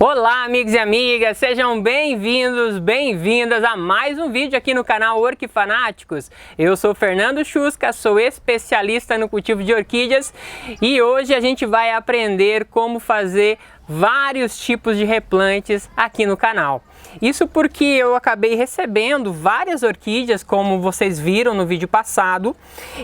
Olá, amigos e amigas, sejam bem-vindos, bem-vindas a mais um vídeo aqui no canal Orquifanáticos. Eu sou Fernando Chusca, sou especialista no cultivo de orquídeas e hoje a gente vai aprender como fazer vários tipos de replantes aqui no canal. Isso porque eu acabei recebendo várias orquídeas, como vocês viram no vídeo passado,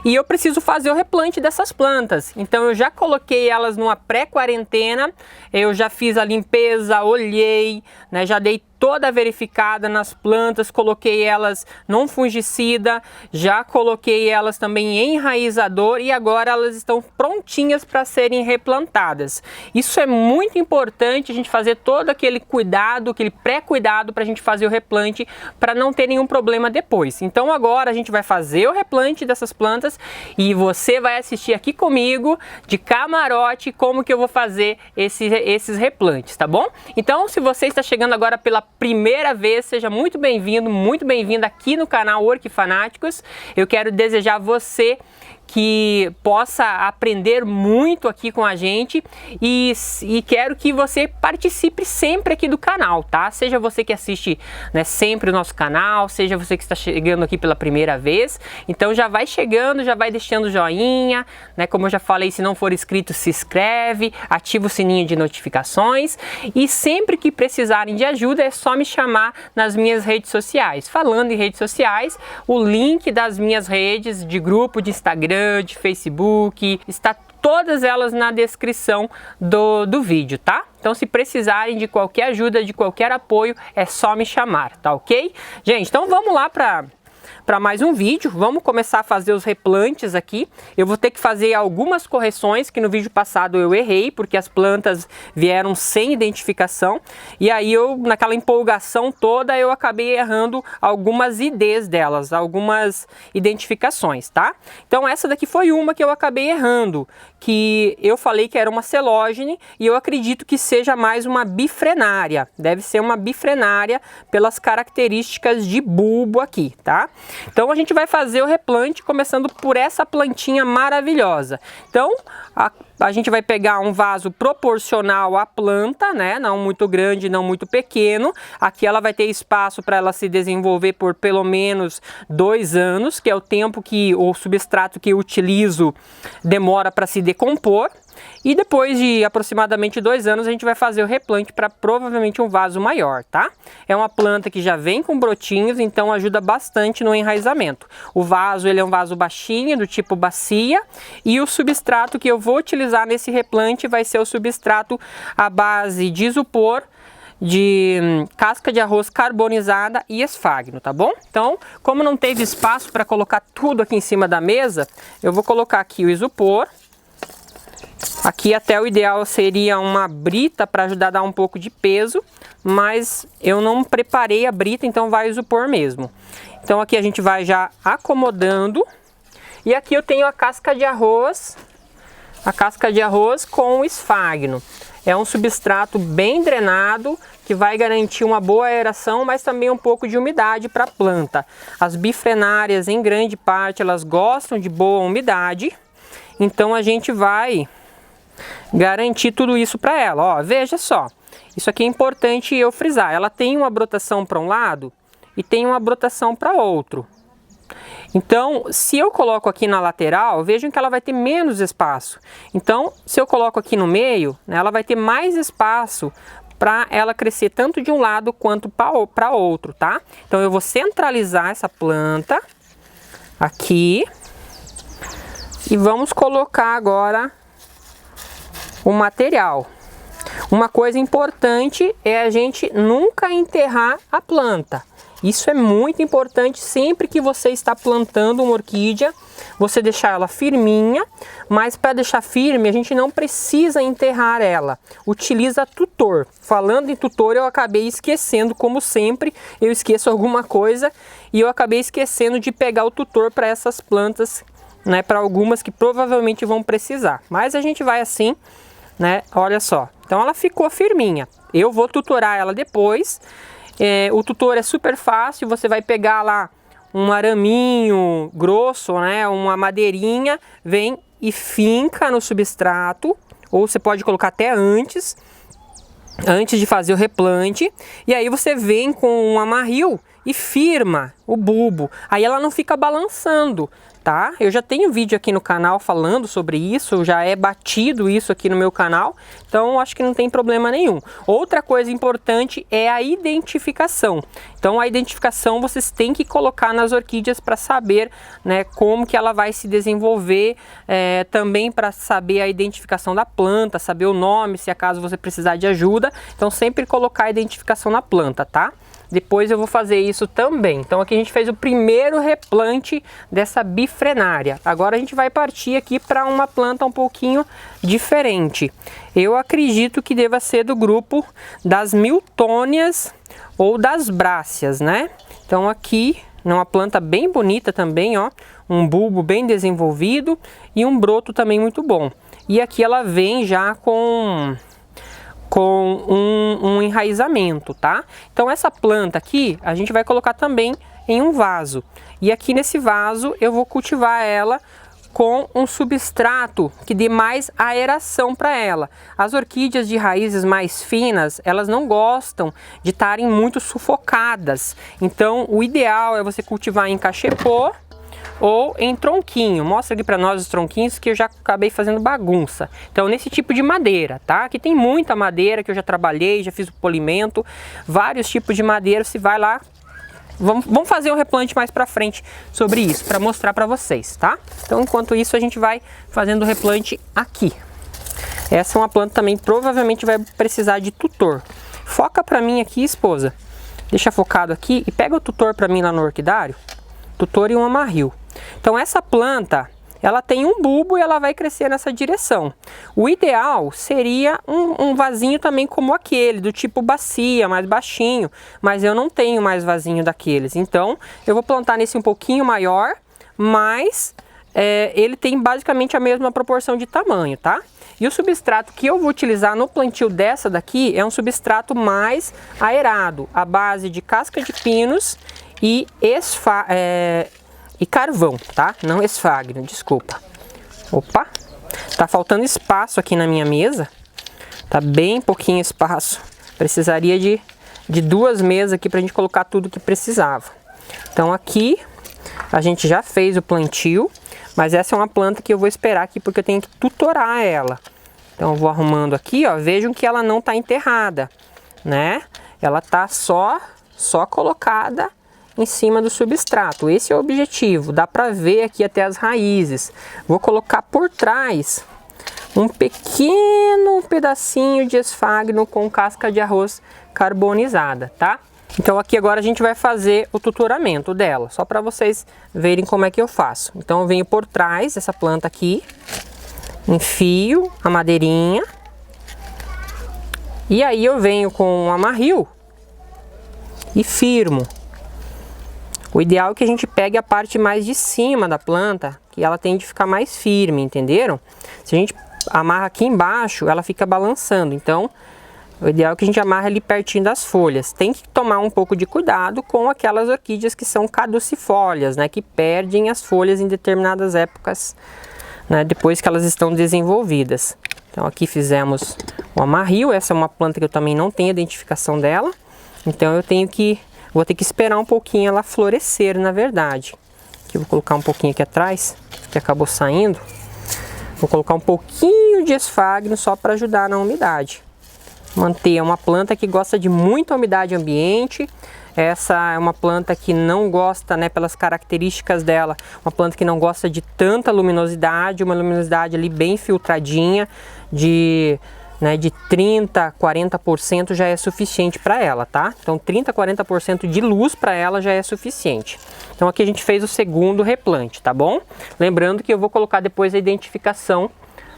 e eu preciso fazer o replante dessas plantas. Então eu já coloquei elas numa pré-quarentena, eu já fiz a limpeza, olhei, né, já dei toda verificada nas plantas, coloquei elas num fungicida, já coloquei elas também em enraizador e agora elas estão prontinhas para serem replantadas. Isso é muito importante, a gente fazer todo aquele cuidado, aquele pré-cuidado para a gente fazer o replante, para não ter nenhum problema depois. Então agora a gente vai fazer o replante dessas plantas e você vai assistir aqui comigo de camarote como que eu vou fazer esses replantes, tá bom? Então se você está chegando agora pela primeira vez, seja muito bem-vindo, muito bem-vinda aqui no canal Orquifanáticos. Eu quero desejar a você que possa aprender muito aqui com a gente e quero que você participe sempre aqui do canal, tá? Seja você que assiste, né, sempre o nosso canal, seja você que está chegando aqui pela primeira vez, então já vai chegando, já vai deixando joinha, né? Como eu já falei, se não for inscrito, se inscreve, ativa o sininho de notificações e sempre que precisarem de ajuda é só me chamar nas minhas redes sociais. Falando em redes sociais, o link das minhas redes de grupo de Instagram, de Facebook, está todas elas na descrição do vídeo, tá? Então se precisarem de qualquer ajuda, de qualquer apoio, é só me chamar, tá ok? Gente, então vamos lá para mais um vídeo. Vamos começar a fazer os replantes aqui. Eu vou ter que fazer algumas correções que no vídeo passado eu errei, porque as plantas vieram sem identificação. E aí eu, naquela empolgação toda, eu acabei errando algumas IDs delas, algumas identificações, tá? Então essa daqui foi uma que eu acabei errando, que eu falei que era uma celógene e eu acredito que seja mais uma bifrenária. Deve ser uma bifrenária pelas características de bulbo aqui, tá? Então a gente vai fazer o replante começando por essa plantinha maravilhosa. Então a gente vai pegar um vaso proporcional à planta, né? Não muito grande, não muito pequeno. Aqui ela vai ter espaço para ela se desenvolver por pelo menos 2 anos, que é o tempo que o substrato que eu utilizo demora para se decompor. E depois de aproximadamente 2 anos a gente vai fazer o replante para provavelmente um vaso maior, tá? É uma planta que já vem com brotinhos, então ajuda bastante no enraizamento. O vaso, ele é um vaso baixinho, do tipo bacia, e o substrato que eu vou utilizar nesse replante vai ser o substrato à base de isopor, de casca de arroz carbonizada e esfagno, tá bom? Então, como não teve espaço para colocar tudo aqui em cima da mesa, eu vou colocar aqui o isopor. Aqui até o ideal seria uma brita para ajudar a dar um pouco de peso, mas eu não preparei a brita, então vai isopor mesmo. Então aqui a gente vai já acomodando. E aqui eu tenho a casca de arroz com esfagno. É um substrato bem drenado, que vai garantir uma boa aeração, mas também um pouco de umidade para a planta. As bifrenárias, em grande parte, elas gostam de boa umidade, então a gente vai garantir tudo isso para ela. Ó, veja só, isso aqui é importante eu frisar, ela tem uma brotação para um lado e tem uma brotação para outro. Então, se eu coloco aqui na lateral, vejam que ela vai ter menos espaço. Então, se eu coloco aqui no meio, né, ela vai ter mais espaço para ela crescer tanto de um lado quanto para outro, tá? Então, eu vou centralizar essa planta aqui e vamos colocar agora o material. Uma coisa importante é a gente nunca enterrar a planta. Isso é muito importante sempre que você está plantando uma orquídea, você deixar ela firminha, mas para deixar firme a gente não precisa enterrar ela. Utiliza tutor. Falando em tutor, eu acabei esquecendo, como sempre, eu esqueço alguma coisa e eu acabei esquecendo de pegar o tutor para essas plantas, né, para algumas que provavelmente vão precisar. Mas a gente vai assim, né? Olha só. Então ela ficou firminha. Eu vou tutorar ela depois. O tutor é super fácil, você vai pegar lá um araminho grosso, né, uma madeirinha, vem e finca no substrato, ou você pode colocar até antes, antes de fazer o replante, e aí você vem com um amarril e firma o bulbo, aí ela não fica balançando, tá? Eu já tenho vídeo aqui no canal falando sobre isso, já é batido isso aqui no meu canal, então acho que não tem problema nenhum. Outra coisa importante é a identificação. Então a identificação vocês têm que colocar nas orquídeas para saber, né, como que ela vai se desenvolver, também para saber a identificação da planta, saber o nome, se acaso você precisar de ajuda. Então sempre colocar a identificação na planta, tá? Depois eu vou fazer isso também. Então aqui a gente fez o primeiro replante dessa bifrenária. Agora a gente vai partir aqui para uma planta um pouquinho diferente. Eu acredito que deva ser do grupo das Miltônias ou das Bráceas, né? Então aqui é uma planta bem bonita também, ó. Um bulbo bem desenvolvido e um broto também muito bom. E aqui ela vem já com um enraizamento, tá? Então essa planta aqui a gente vai colocar também em um vaso. E aqui nesse vaso eu vou cultivar ela com um substrato que dê mais aeração para ela. As orquídeas de raízes mais finas, elas não gostam de estarem muito sufocadas. Então o ideal é você cultivar em cachepô ou em tronquinho. Mostra aqui para nós os tronquinhos que eu já acabei fazendo bagunça. Então nesse tipo de madeira, tá? Aqui tem muita madeira que eu já trabalhei, já fiz o polimento, vários tipos de madeira. Você vai lá, vamos fazer um replante mais para frente sobre isso, para mostrar para vocês, tá? Então enquanto isso a gente vai fazendo o replante aqui. Essa é uma planta também, provavelmente vai precisar de tutor. Foca para mim aqui, esposa. Deixa focado aqui e pega o tutor para mim lá no orquidário. Tutor e um amarril. Então essa planta, ela tem um bulbo e ela vai crescer nessa direção. O ideal seria um vasinho também como aquele, do tipo bacia, mais baixinho, mas eu não tenho mais vasinho daqueles. Então eu vou plantar nesse um pouquinho maior, mas ele tem basicamente a mesma proporção de tamanho, tá? E o substrato que eu vou utilizar no plantio dessa daqui é um substrato mais aerado, à base de casca de pinos e carvão, tá? Não esfagno, desculpa. Opa, tá faltando espaço aqui na minha mesa. Tá bem pouquinho espaço. Precisaria de 2 mesas aqui pra gente colocar tudo que precisava. Então aqui a gente já fez o plantio, mas essa é uma planta que eu vou esperar aqui porque eu tenho que tutorar ela. Então eu vou arrumando aqui, ó. Vejam que ela não tá enterrada, né? Ela tá só colocada em cima do substrato. Esse é o objetivo. Dá para ver aqui até as raízes. Vou colocar por trás um pequeno pedacinho de esfagno com casca de arroz carbonizada, tá? Então aqui agora a gente vai fazer o tutoramento dela, só para vocês verem como é que eu faço. Então eu venho por trás dessa planta aqui, enfio a madeirinha e aí eu venho com um amarril e firmo. O ideal é que a gente pegue a parte mais de cima da planta, que ela tende a ficar mais firme, entenderam? Se a gente amarra aqui embaixo, ela fica balançando, então o ideal é que a gente amarra ali pertinho das folhas. Tem que tomar um pouco de cuidado com aquelas orquídeas que são caducifólias, né, que perdem as folhas em determinadas épocas, né, depois que elas estão desenvolvidas. Então aqui fizemos o amarril. Essa é uma planta que eu também não tenho identificação dela, então eu vou ter que esperar um pouquinho ela florescer, na verdade. Aqui eu vou colocar um pouquinho aqui atrás, que acabou saindo. Vou colocar um pouquinho de esfagno só para ajudar na umidade. Manter uma planta que gosta de muita umidade ambiente. Essa é uma planta que não gosta, né, pelas características dela, uma planta que não gosta de tanta luminosidade, uma luminosidade ali bem filtradinha, de 30%, 40% já é suficiente para ela, tá? Então 30%, 40% de luz para ela já é suficiente. Então aqui a gente fez o segundo replante, tá bom? Lembrando que eu vou colocar depois a identificação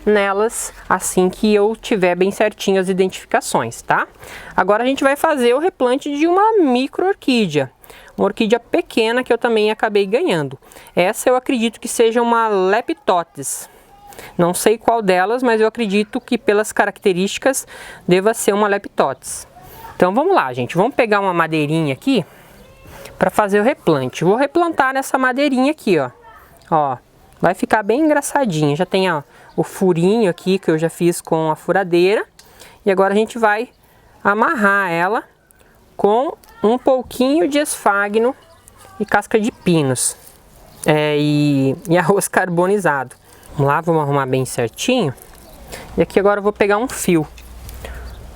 nelas assim que eu tiver bem certinho as identificações, tá? Agora a gente vai fazer o replante de uma micro orquídea, uma orquídea pequena que eu também acabei ganhando. Essa eu acredito que seja uma Leptotes. Não sei qual delas, mas eu acredito que pelas características deva ser uma Leptotes. Então vamos lá, gente, vamos pegar uma madeirinha aqui para fazer o replante. Vou replantar nessa madeirinha aqui, ó, vai ficar bem engraçadinho. Já tem, ó, o furinho aqui que eu já fiz com a furadeira. E agora a gente vai amarrar ela com um pouquinho de esfagno e casca de pinos e arroz carbonizado. Vamos lá, vamos arrumar bem certinho. E aqui agora eu vou pegar um fio.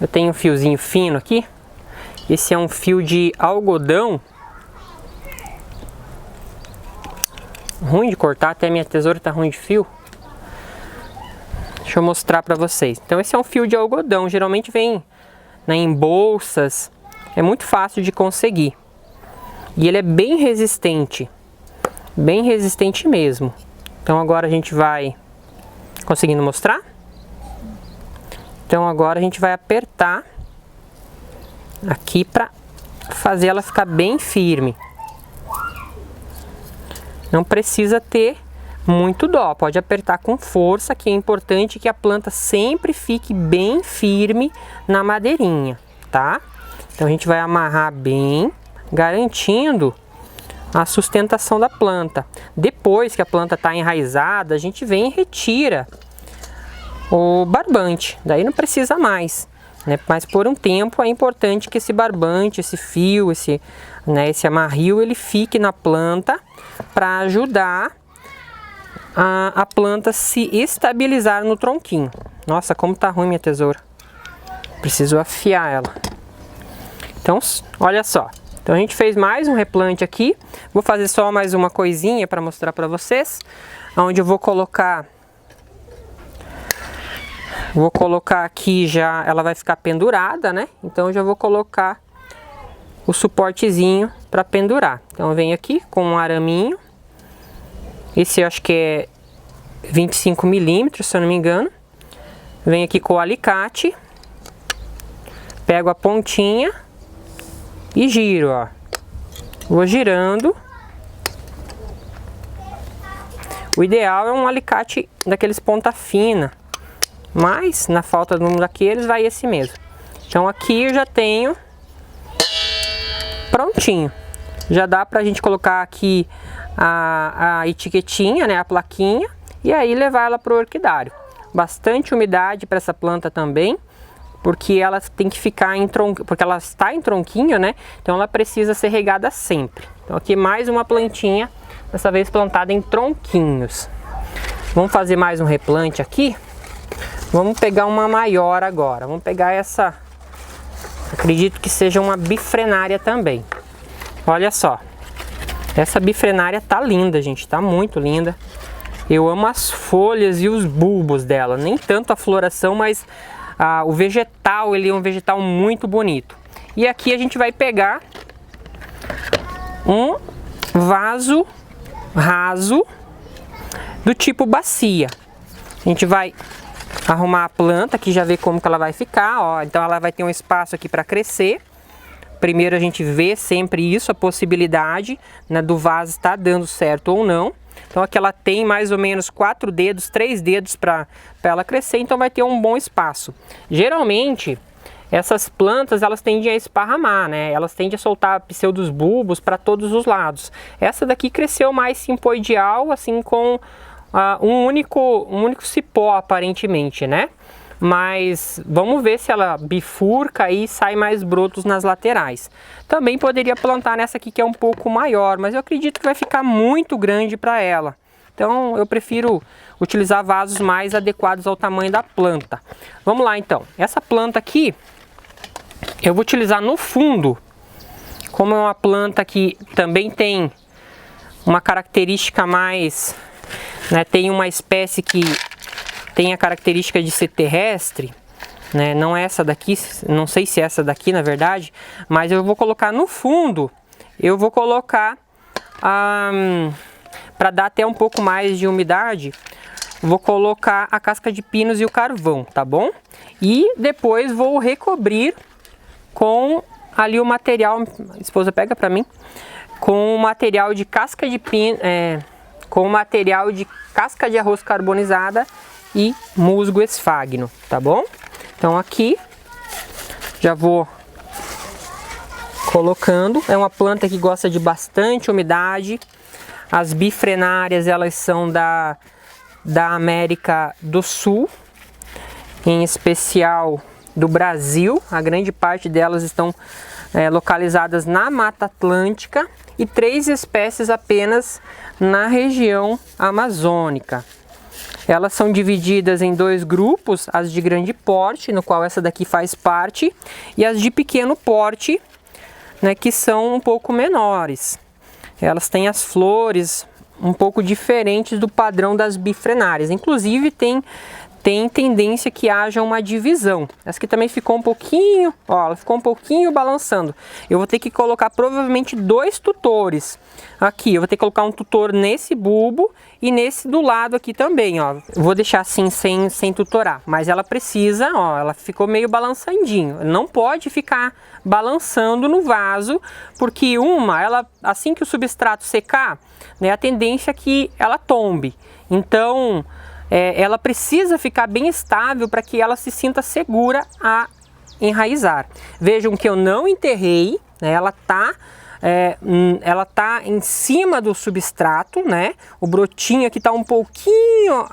Eu tenho um fiozinho fino aqui. Esse é um fio de algodão. Ruim de cortar, até minha tesoura tá ruim de fio. Deixa eu mostrar pra vocês. Então esse é um fio de algodão, geralmente vem, né, em bolsas. É muito fácil de conseguir. E ele é bem resistente mesmo. Então agora a gente vai, conseguindo mostrar? Então agora a gente vai apertar aqui para fazer ela ficar bem firme. Não precisa ter muito dó, pode apertar com força, que é importante que a planta sempre fique bem firme na madeirinha, tá? Então a gente vai amarrar bem, garantindo a sustentação da planta. Depois que a planta está enraizada, a gente vem e retira o barbante, daí não precisa mais, né? Mas por um tempo é importante que esse barbante, esse fio, esse amarrio, ele fique na planta para ajudar a planta se estabilizar no tronquinho. Nossa, como tá ruim minha tesoura. Preciso afiar ela. Então, olha só. Então a gente fez mais um replante aqui. Vou fazer só mais uma coisinha para mostrar para vocês. Onde eu vou colocar aqui já, ela vai ficar pendurada, né? Então eu já vou colocar o suportezinho para pendurar. Então eu venho aqui com um araminho. Esse eu acho que é 25 milímetros, se eu não me engano. Venho aqui com o alicate. Pego a pontinha e giro, ó. Vou girando. O ideal é um alicate daqueles ponta fina. Mas, na falta de um daqueles, vai esse mesmo. Então aqui eu já tenho prontinho. Já dá pra gente colocar aqui a etiquetinha, né, a plaquinha, e aí levar ela pro orquidário. Bastante umidade para essa planta também, porque ela tem que ficar em tronco, porque ela está em tronquinho, né? Então ela precisa ser regada sempre. Então aqui mais uma plantinha, dessa vez plantada em tronquinhos. Vamos fazer mais um replante aqui. Vamos pegar uma maior agora. Vamos pegar essa, acredito que seja uma bifrenária também. Olha só. Essa bifrenária tá linda, gente, tá muito linda. Eu amo as folhas e os bulbos dela, nem tanto a floração, mas o vegetal, ele é um vegetal muito bonito. E aqui a gente vai pegar um vaso raso do tipo bacia. A gente vai arrumar a planta, aqui já vê como que ela vai ficar, ó. Então ela vai ter um espaço aqui para crescer. Primeiro a gente vê sempre isso, a possibilidade, né, do vaso estar dando certo ou não. Então aqui ela tem mais ou menos 4 dedos, 3 dedos para ela crescer, então vai ter um bom espaço. Geralmente essas plantas elas tendem a esparramar, né? Elas tendem a soltar pseudos bulbos para todos os lados. Essa daqui cresceu mais simpoidial, assim, com um único cipó aparentemente, né? Mas vamos ver se ela bifurca e sai mais brotos nas laterais. Também poderia plantar nessa aqui que é um pouco maior, mas eu acredito que vai ficar muito grande para ela. Então eu prefiro utilizar vasos mais adequados ao tamanho da planta. Vamos lá então. Essa planta aqui eu vou utilizar no fundo. Como é uma planta que também tem uma característica mais, né, tem uma espécie que tem a característica de ser terrestre, né? Não é essa daqui, não sei se é essa daqui na verdade, mas eu vou colocar no fundo, eu vou colocar, para dar até um pouco mais de umidade, vou colocar a casca de pinos e o carvão, tá bom? E depois vou recobrir com ali o material, a esposa pega para mim, com o material de casca de pino, com o material de casca de arroz carbonizada e musgo esfagno, tá bom? Então aqui já vou colocando. É uma planta que gosta de bastante umidade. As bifrenárias, elas são da América do Sul, em especial do Brasil. A grande parte delas estão localizadas na Mata Atlântica e 3 espécies apenas na região amazônica. Elas são divididas em 2 grupos, as de grande porte, no qual essa daqui faz parte, e as de pequeno porte, né, que são um pouco menores. Elas têm as flores um pouco diferentes do padrão das bifrenárias. Inclusive tem tendência que haja uma divisão. Essa aqui também ficou um pouquinho, ó, ela ficou um pouquinho balançando. Eu vou ter que colocar provavelmente 2 tutores. Aqui, eu vou ter que colocar um tutor nesse bulbo e nesse do lado aqui também, ó. Eu vou deixar assim sem tutorar, mas ela precisa, ó, ela ficou meio balançandinho. Não pode ficar balançando no vaso, porque ela, assim que o substrato secar, né, a tendência é que ela tombe. Então, ela precisa ficar bem estável para que ela se sinta segura a enraizar. Vejam que eu não enterrei, né? Ela tá em cima do substrato, né? O brotinho aqui tá um pouquinho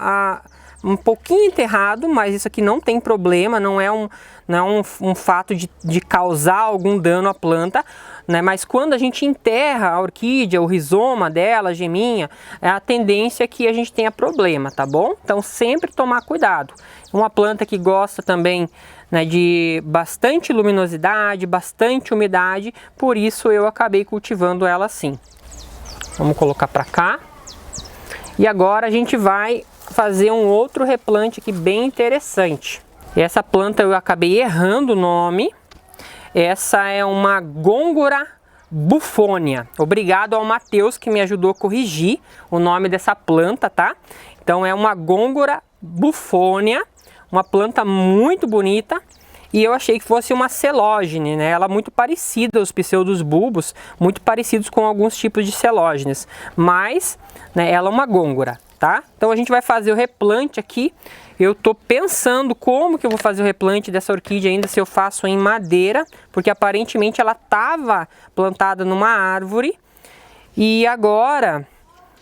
enterrado, mas isso aqui não tem problema, não é um fato de causar algum dano à planta, né? Mas quando a gente enterra a orquídea, o rizoma dela, a geminha, a tendência é que a gente tenha problema, tá bom? Então sempre tomar cuidado. Uma planta que gosta também, né, de bastante luminosidade, bastante umidade, por isso eu acabei cultivando ela assim. Vamos colocar para cá. E agora a gente vai fazer um outro replante aqui bem interessante. Essa planta eu acabei errando o nome. Essa é uma Gôngora bufônia. Obrigado ao Matheus que me ajudou a corrigir o nome dessa planta, tá? Então é uma Gôngora bufônia, uma planta muito bonita. E eu achei que fosse uma celógene, né? Ela é muito parecida aos pseudos bulbos, muito parecidos com alguns tipos de celógenes. Mas, né, ela é uma gôngora, tá? Então a gente vai fazer o replante aqui. Eu tô pensando como que eu vou fazer o replante dessa orquídea ainda, se eu faço em madeira, porque aparentemente ela estava plantada numa árvore. E agora,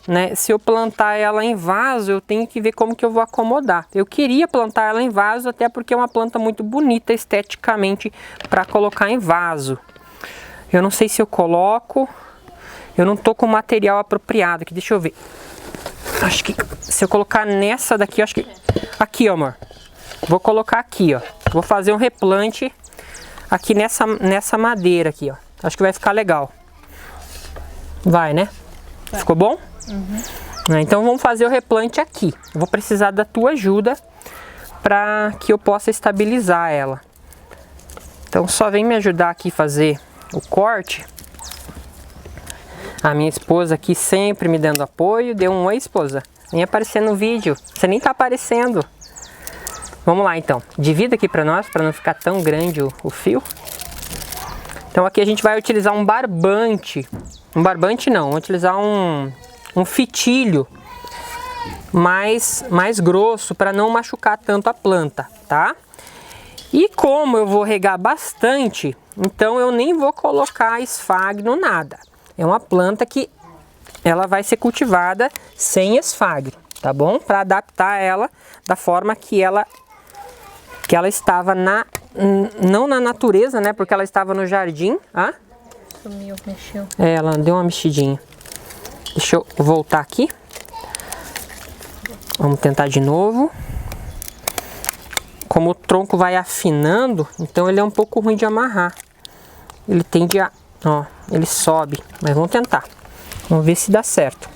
né, se eu plantar ela em vaso, eu tenho que ver como que eu vou acomodar. Eu queria plantar ela em vaso, até porque é uma planta muito bonita esteticamente para colocar em vaso. Eu não sei se eu coloco, eu não tô com material apropriado aqui, deixa eu ver. Acho que se eu colocar nessa daqui, acho que... Aqui, ó, amor. Vou colocar aqui, ó. Vou fazer um replante aqui nessa madeira aqui, ó. Acho que vai ficar legal. Vai, né? Vai. Ficou bom? Uhum. Então vamos fazer o replante aqui. Eu vou precisar da tua ajuda para que eu possa estabilizar ela. Então só vem me ajudar aqui a fazer o corte. A minha esposa aqui sempre me dando apoio. Deu um oi, esposa. Nem aparecer no vídeo. Você nem tá aparecendo. Vamos lá então. Divida aqui para nós, para não ficar tão grande o fio. Então aqui a gente vai utilizar um barbante. Um barbante não, vamos utilizar um fitilho mais grosso para não machucar tanto a planta, tá? E como eu vou regar bastante, então eu nem vou colocar esfagno, nada. É uma planta que ela vai ser cultivada sem esfagno, tá bom? Para adaptar ela da forma que ela estava não na natureza, né? Porque ela estava no jardim. Ah? Sumiu, mexeu. É, ela deu uma mexidinha. Deixa eu voltar aqui. Vamos tentar de novo. Como o tronco vai afinando, então ele é um pouco ruim de amarrar. Ele tende a... Ó, ele sobe. Mas vamos tentar. Vamos ver se dá certo.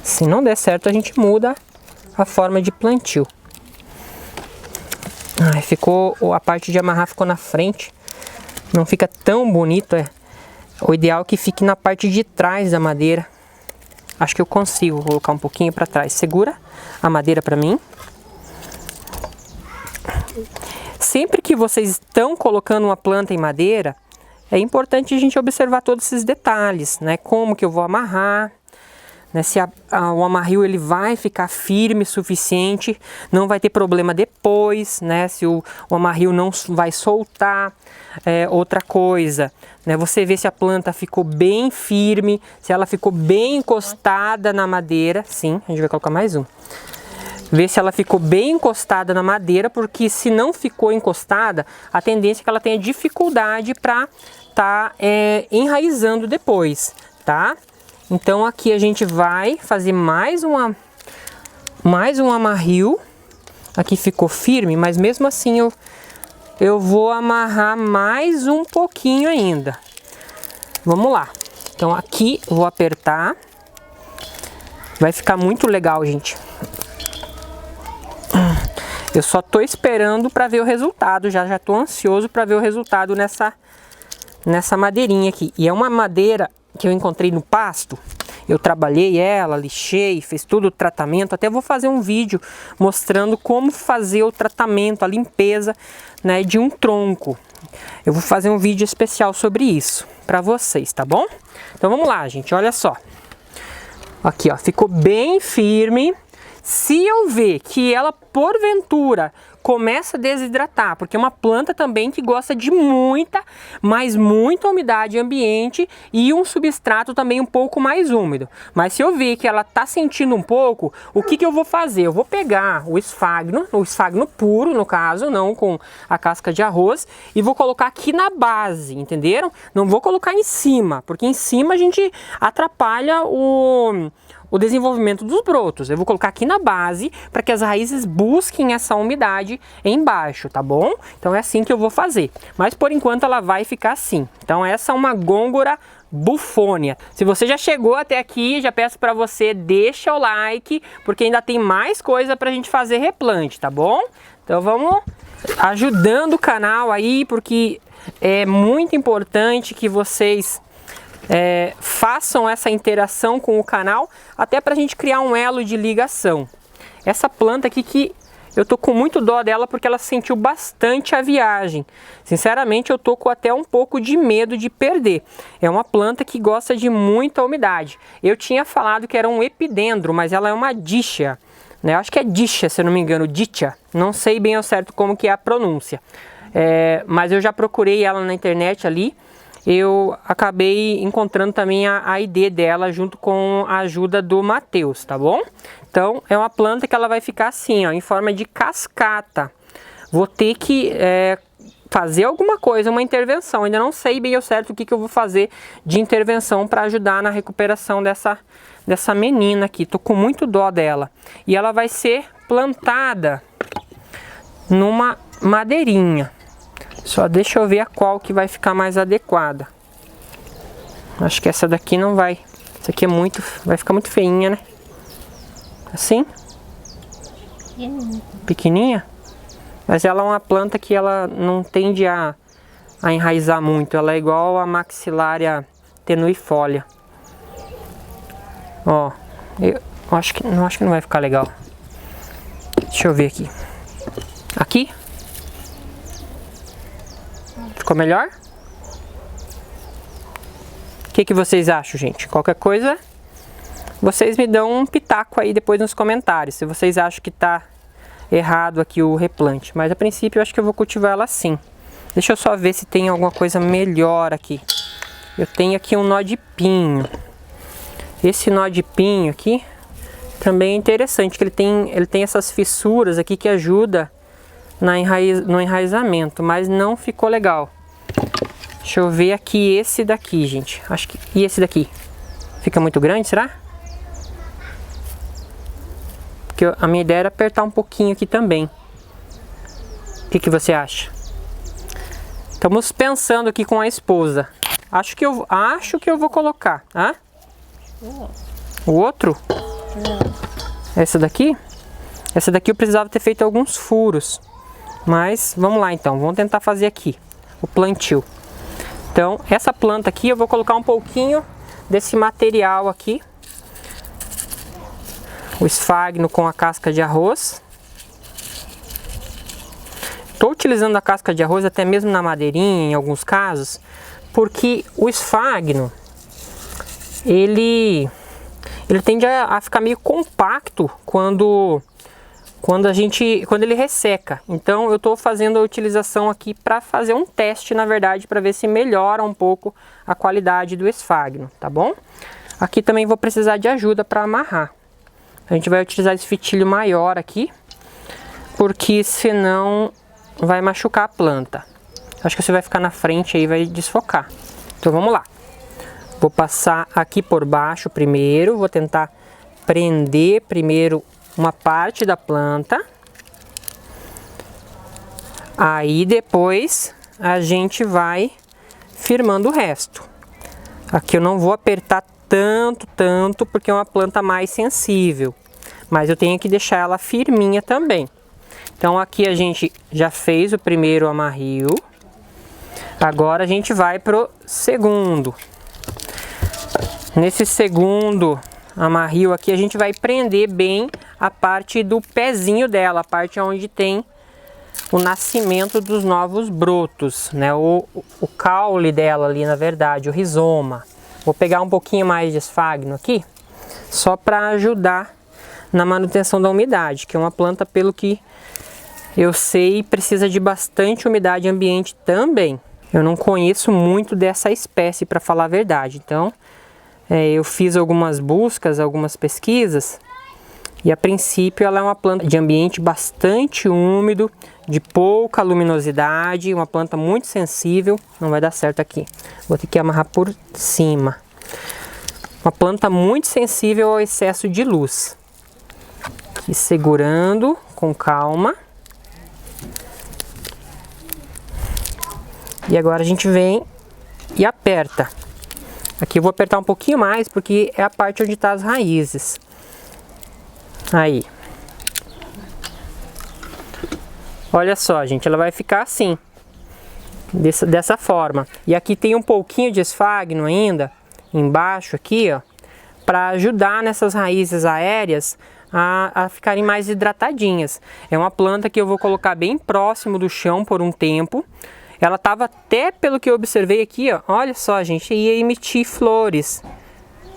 Se não der certo, a gente muda a forma de plantio. Ai, ficou... A parte de amarrar ficou na frente. Não fica tão bonito, é. O ideal é que fique na parte de trás da madeira. Acho que eu consigo colocar um pouquinho para trás. Segura a madeira para mim. Sempre que vocês estão colocando uma planta em madeira, é importante a gente observar todos esses detalhes, né? Como que eu vou amarrar, né? Se o amarrio ele vai ficar firme o suficiente, não vai ter problema depois, né? Se o amarrio não vai soltar. Outra coisa, né? Você vê se a planta ficou bem firme, se ela ficou bem encostada na madeira. Sim, a gente vai colocar mais um. ver se ela ficou bem encostada na madeira, porque se não ficou encostada, a tendência é que ela tenha dificuldade para tá enraizando depois, tá? Então aqui a gente vai fazer mais um amarrio. Aqui ficou firme, mas mesmo assim eu vou amarrar mais um pouquinho ainda. Vamos lá. Então aqui vou apertar. Vai ficar muito legal, gente. Eu só tô esperando para ver o resultado. Já tô ansioso para ver o resultado nessa madeirinha aqui. E é uma madeira que eu encontrei no pasto. Eu trabalhei ela, lixei, fiz tudo o tratamento. Até vou fazer um vídeo mostrando como fazer o tratamento, a limpeza, né, de um tronco. Eu vou fazer um vídeo especial sobre isso para vocês, tá bom? Então vamos lá, gente, olha só. Aqui, ó, ficou bem firme. Se eu ver que ela, porventura, começa a desidratar, porque é uma planta também que gosta de muita, mas muita umidade ambiente e um substrato também um pouco mais úmido. Mas se eu ver que ela tá sentindo um pouco, o que eu vou fazer? Eu vou pegar o esfagno puro, no caso, não com a casca de arroz, e vou colocar aqui na base, entenderam? Não vou colocar em cima, porque em cima a gente atrapalha o desenvolvimento dos brotos. Eu vou colocar aqui na base para que as raízes busquem essa umidade embaixo, tá bom? Então é assim que eu vou fazer. Mas por enquanto ela vai ficar assim. Então essa é uma Gôngora bufônia. Se você já chegou até aqui, já peço para você deixa o like, porque ainda tem mais coisa para a gente fazer replante, tá bom? Então vamos ajudando o canal aí, porque é muito importante que vocês façam essa interação com o canal, até para a gente criar um elo de ligação. Essa planta aqui que eu tô com muito dó dela, porque ela sentiu bastante a viagem. Sinceramente, eu tô com até um pouco de medo de perder. É uma planta que gosta de muita umidade. Eu tinha falado que era um epidendro, mas ela é uma díchia, né? Eu acho que é díchia, se eu não me engano, díchia. Não sei bem ao certo como que é a pronúncia. Mas eu já procurei ela na internet ali. Eu acabei encontrando também a ID dela junto com a ajuda do Matheus, tá bom? Então é uma planta que ela vai ficar assim, ó, em forma de cascata. Vou ter que fazer alguma coisa, uma intervenção. Ainda não sei bem ao certo o que eu vou fazer de intervenção para ajudar na recuperação dessa menina aqui. Tô com muito dó dela. E ela vai ser plantada numa madeirinha. Só deixa eu ver a qual que vai ficar mais adequada. Acho que essa daqui não vai. Essa aqui vai ficar muito feinha, né? Assim? Pequenininha? Mas ela é uma planta que ela não tende a enraizar muito. Ela é igual a Maxillaria tenuifolia. Ó, eu acho que não vai ficar legal. Deixa eu ver aqui. Aqui? Ficou melhor? O que vocês acham, gente? Qualquer coisa, vocês me dão um pitaco aí depois nos comentários, se vocês acham que tá errado aqui o replante. Mas a princípio eu acho que eu vou cultivar ela assim. Deixa eu só ver se tem alguma coisa melhor aqui. Eu tenho aqui um nó de pinho. Esse nó de pinho aqui também é interessante, que ele tem essas fissuras aqui que ajuda no enraizamento, mas não ficou legal. Deixa eu ver aqui esse daqui, gente. E esse daqui? Fica muito grande, será? Porque a minha ideia era apertar um pouquinho aqui também. O que você acha? Estamos pensando aqui com a esposa. Acho que eu vou colocar. Ah? O outro? Essa daqui? Essa daqui eu precisava ter feito alguns furos. Mas vamos lá então, vamos tentar fazer aqui o plantio. Então essa planta aqui eu vou colocar um pouquinho desse material aqui. O esfagno com a casca de arroz. Estou utilizando a casca de arroz até mesmo na madeirinha em alguns casos, porque o esfagno ele tende a ficar meio compacto quando ele resseca. Então eu estou fazendo a utilização aqui para fazer um teste, na verdade, para ver se melhora um pouco a qualidade do esfagno, tá bom? Aqui também vou precisar de ajuda para amarrar. A gente vai utilizar esse fitilho maior aqui, porque senão vai machucar a planta. Acho que você vai ficar na frente aí, vai desfocar. Então vamos lá. Vou passar aqui por baixo primeiro, vou tentar prender primeiro uma parte da planta. Aí depois a gente vai firmando o resto. Aqui eu não vou apertar tanto, porque é uma planta mais sensível. Mas eu tenho que deixar ela firminha também. Então aqui a gente já fez o primeiro amarrio. Agora a gente vai pro segundo. Nesse segundo amarrio aqui a gente vai prender bem a parte do pezinho dela, a parte onde tem o nascimento dos novos brotos, né? O caule dela ali, na verdade, o rizoma. Vou pegar um pouquinho mais de esfagno aqui, só para ajudar na manutenção da umidade, que é uma planta, pelo que eu sei, precisa de bastante umidade ambiente também. Eu não conheço muito dessa espécie, para falar a verdade, então eu fiz algumas buscas, algumas pesquisas, e a princípio ela é uma planta de ambiente bastante úmido, de pouca luminosidade, uma planta muito sensível. Não vai dar certo aqui, vou ter que amarrar por cima. Uma planta muito sensível ao excesso de luz. E segurando com calma. E agora a gente vem e aperta. Aqui eu vou apertar um pouquinho mais, porque é a parte onde está as raízes. Aí. Olha só, gente, ela vai ficar assim. Dessa forma. E aqui tem um pouquinho de esfagno ainda, embaixo aqui, ó. Para ajudar nessas raízes aéreas a ficarem mais hidratadinhas. É uma planta que eu vou colocar bem próximo do chão por um tempo. Ela estava até, pelo que eu observei aqui, ó, olha só, gente, ia emitir flores.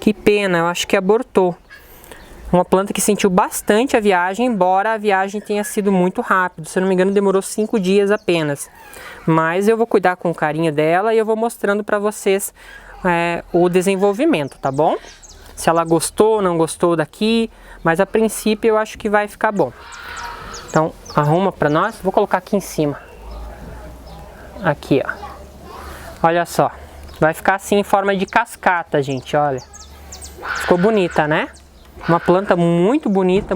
Que pena, eu acho que abortou. Uma planta que sentiu bastante a viagem, embora a viagem tenha sido muito rápido. Se eu não me engano, demorou 5 dias apenas. Mas eu vou cuidar com carinho dela e eu vou mostrando para vocês o desenvolvimento, tá bom? Se ela gostou ou não gostou daqui, mas a princípio eu acho que vai ficar bom. Então, arruma para nós. Vou colocar aqui em cima. Aqui, ó. Olha só. Vai ficar assim em forma de cascata, gente, olha. Ficou bonita, né? Uma planta muito bonita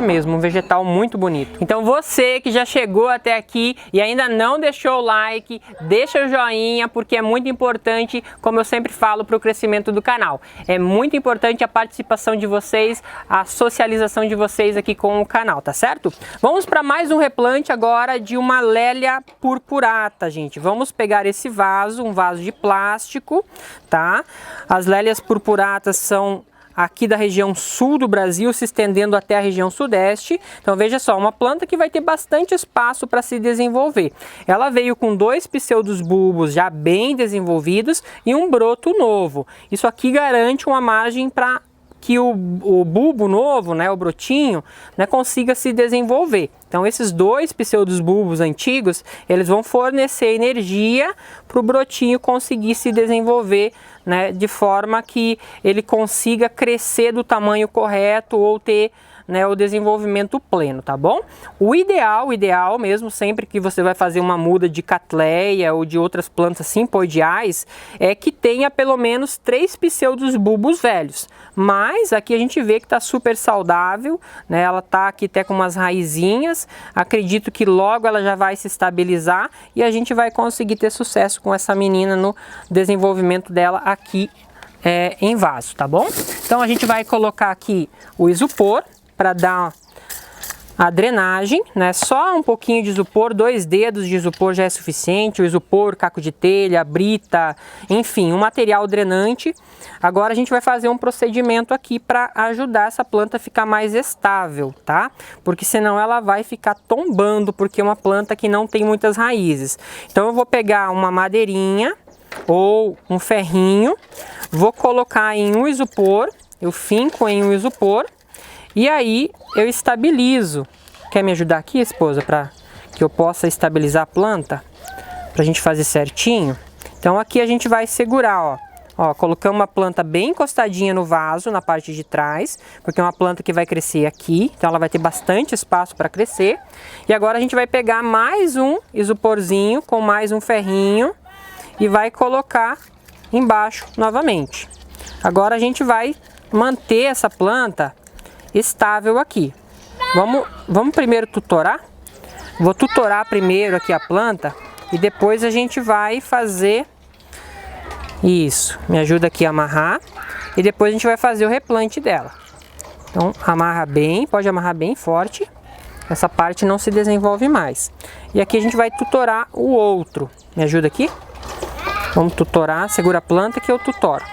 mesmo, um vegetal muito bonito. Então você que já chegou até aqui e ainda não deixou o like, deixa o joinha, porque é muito importante, como eu sempre falo, para o crescimento do canal. É muito importante a participação de vocês, a socialização de vocês aqui com o canal, tá certo? Vamos para mais um replante agora de uma Lélia purpurata, gente. Vamos pegar esse vaso, um vaso de plástico, tá? As Lélias purpuratas são aqui da região sul do Brasil, se estendendo até a região sudeste. Então veja só, uma planta que vai ter bastante espaço para se desenvolver. Ela veio com 2 pseudobulbos já bem desenvolvidos e um broto novo. Isso aqui garante uma margem para que o bulbo novo, né, o brotinho, né, consiga se desenvolver. Então esses 2 pseudobulbos antigos, eles vão fornecer energia para o brotinho conseguir se desenvolver, né, de forma que ele consiga crescer do tamanho correto ou ter, né, o desenvolvimento pleno, tá bom? O ideal mesmo, sempre que você vai fazer uma muda de Cattleya ou de outras plantas simpoidiais, é que tenha pelo menos 3 pseudobulbos velhos. Mas aqui a gente vê que tá super saudável, né? Ela tá aqui até com umas raizinhas. Acredito que logo ela já vai se estabilizar e a gente vai conseguir ter sucesso com essa menina no desenvolvimento dela aqui em vaso, tá bom? Então a gente vai colocar aqui o isopor para dar a drenagem, né? Só um pouquinho de isopor, 2 dedos de isopor já é suficiente. O isopor, caco de telha, brita, enfim, um material drenante. Agora a gente vai fazer um procedimento aqui para ajudar essa planta a ficar mais estável, tá? Porque senão ela vai ficar tombando, porque é uma planta que não tem muitas raízes. Então eu vou pegar uma madeirinha ou um ferrinho, vou colocar em um isopor, eu finco em um isopor. E aí eu estabilizo. Quer me ajudar aqui, esposa, para que eu possa estabilizar a planta? Para a gente fazer certinho. Então aqui a gente vai segurar, ó, Ó, colocamos uma planta bem encostadinha no vaso, na parte de trás, porque é uma planta que vai crescer aqui, então ela vai ter bastante espaço para crescer. E agora a gente vai pegar mais um isoporzinho com mais um ferrinho e vai colocar embaixo novamente. Agora a gente vai manter essa planta estável aqui. Vamos primeiro tutorar? Vou tutorar primeiro aqui a planta e depois a gente vai fazer isso. Me ajuda aqui a amarrar e depois a gente vai fazer o replante dela. Então amarra bem, pode amarrar bem forte. Essa parte não se desenvolve mais. E aqui a gente vai tutorar o outro. Me ajuda aqui? Vamos tutorar, segura a planta que eu tutoro.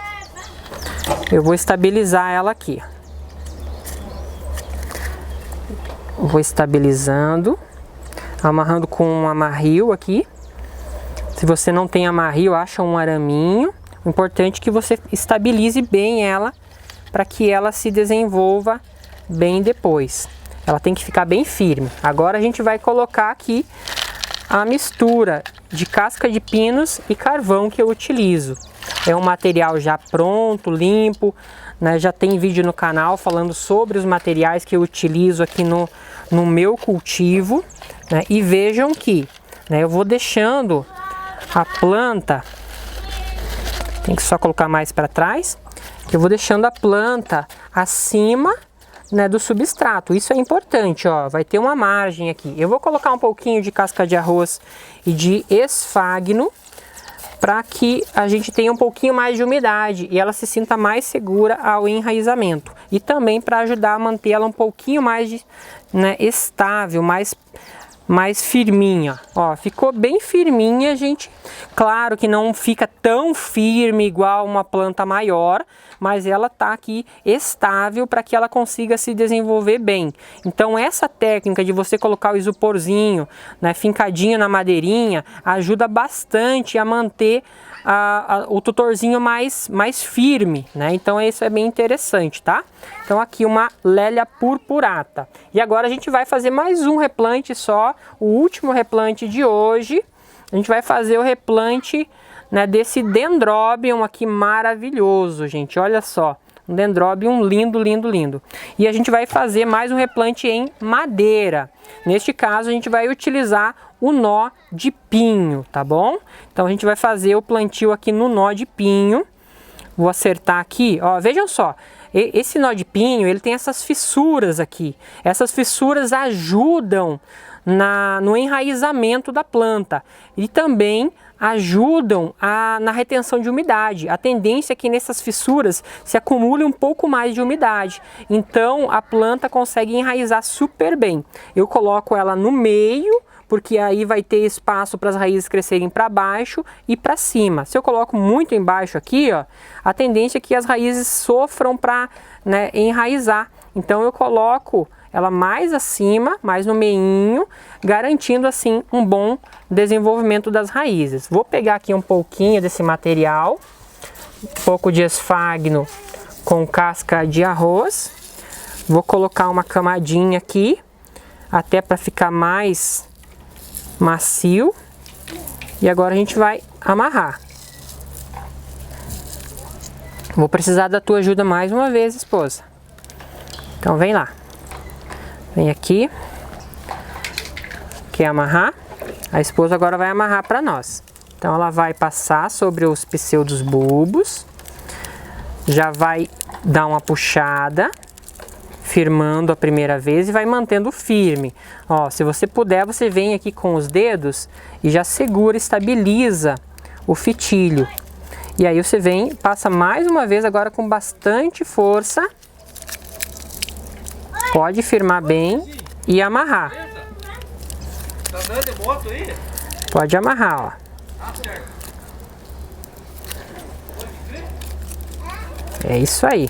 Eu vou estabilizar ela aqui. Vou estabilizando, amarrando com um amarril aqui. Se você não tem amarril, acha um araminho. O importante é que você estabilize bem ela para que ela se desenvolva bem depois. Ela tem que ficar bem firme. Agora a gente vai colocar aqui a mistura de casca de pinos e carvão que eu utilizo. É um material já pronto, limpo, né? Já tem vídeo no canal falando sobre os materiais que eu utilizo aqui no meu cultivo, né? E vejam que, né, eu vou deixando a planta, tem que só colocar mais para trás, que eu vou deixando a planta acima, né, do substrato. Isso é importante, ó, vai ter uma margem aqui. Eu vou colocar um pouquinho de casca de arroz e de esfagno para que a gente tenha um pouquinho mais de umidade e ela se sinta mais segura ao enraizamento. E também para ajudar a manter ela um pouquinho mais, né, estável, mais firminha. Ó, ficou bem firminha, gente. Claro que não fica tão firme igual uma planta maior, mas ela tá aqui estável para que ela consiga se desenvolver bem. Então essa técnica de você colocar o isoporzinho, né, fincadinho na madeirinha, ajuda bastante a manter o tutorzinho mais firme, né? Então isso é bem interessante, tá? Então aqui uma Lélia purpurata. E agora a gente vai fazer mais um replante só, o último replante de hoje. A gente vai fazer o replante, né, desse dendrobium aqui maravilhoso, gente. Olha só, um dendrobium lindo, lindo, lindo. E a gente vai fazer mais um replante em madeira. Neste caso a gente vai utilizar o nó de pinho, tá bom? Então a gente vai fazer o plantio aqui no nó de pinho. Vou acertar aqui, ó, vejam só. Esse nó de pinho, ele tem essas fissuras aqui. Essas fissuras ajudam no enraizamento da planta e também ajudam na retenção de umidade. A tendência é que nessas fissuras se acumule um pouco mais de umidade. Então a planta consegue enraizar super bem. Eu coloco ela no meio, porque aí vai ter espaço para as raízes crescerem para baixo e para cima. Se eu coloco muito embaixo aqui, ó, a tendência é que as raízes sofram para, né, enraizar. Então eu coloco ela mais acima, mais no meinho, garantindo assim um bom desenvolvimento das raízes. Vou pegar aqui um pouquinho desse material, um pouco de esfagno com casca de arroz. Vou colocar uma camadinha aqui, até para ficar mais macio. E agora a gente vai amarrar. Vou precisar da tua ajuda mais uma vez, esposa. Então vem lá. Vem aqui. Quer amarrar? A esposa agora vai amarrar para nós. Então ela vai passar sobre os pseudos bulbos. Já vai dar uma puxada, firmando a primeira vez e vai mantendo firme. Ó, se você puder, você vem aqui com os dedos e já segura, estabiliza o fitilho. E aí você vem, passa mais uma vez agora com bastante força. Pode firmar bem e amarrar. Tá andando de moto aí? Pode amarrar, ó. É isso aí.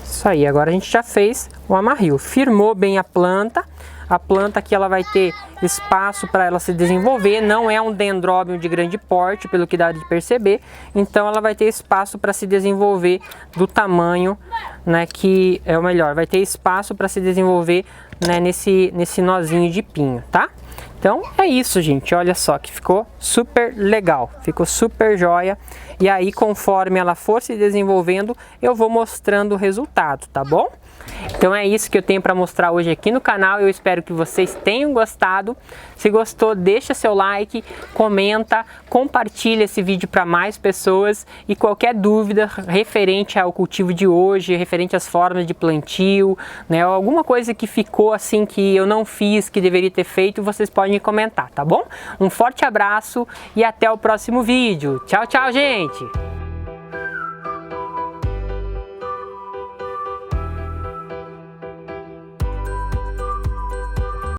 Isso aí, agora a gente já fez o amarrio. Firmou bem a planta. A planta aqui ela vai ter espaço para ela se desenvolver. Não é um dendróbio de grande porte, pelo que dá de perceber, então ela vai ter espaço para se desenvolver do tamanho, né, que é o melhor, vai ter espaço para se desenvolver, né, nesse nozinho de pinho, tá? Então é isso, gente, olha só que ficou super legal, ficou super joia. E aí, conforme ela for se desenvolvendo, eu vou mostrando o resultado, tá bom? Então é isso que eu tenho para mostrar hoje aqui no canal. Eu espero que vocês tenham gostado. Se gostou, deixa seu like, comenta, compartilha esse vídeo para mais pessoas. E qualquer dúvida referente ao cultivo de hoje, referente às formas de plantio, né, ou alguma coisa que ficou assim que eu não fiz, que deveria ter feito, vocês podem comentar, tá bom? Um forte abraço e até o próximo vídeo. Tchau, tchau, gente!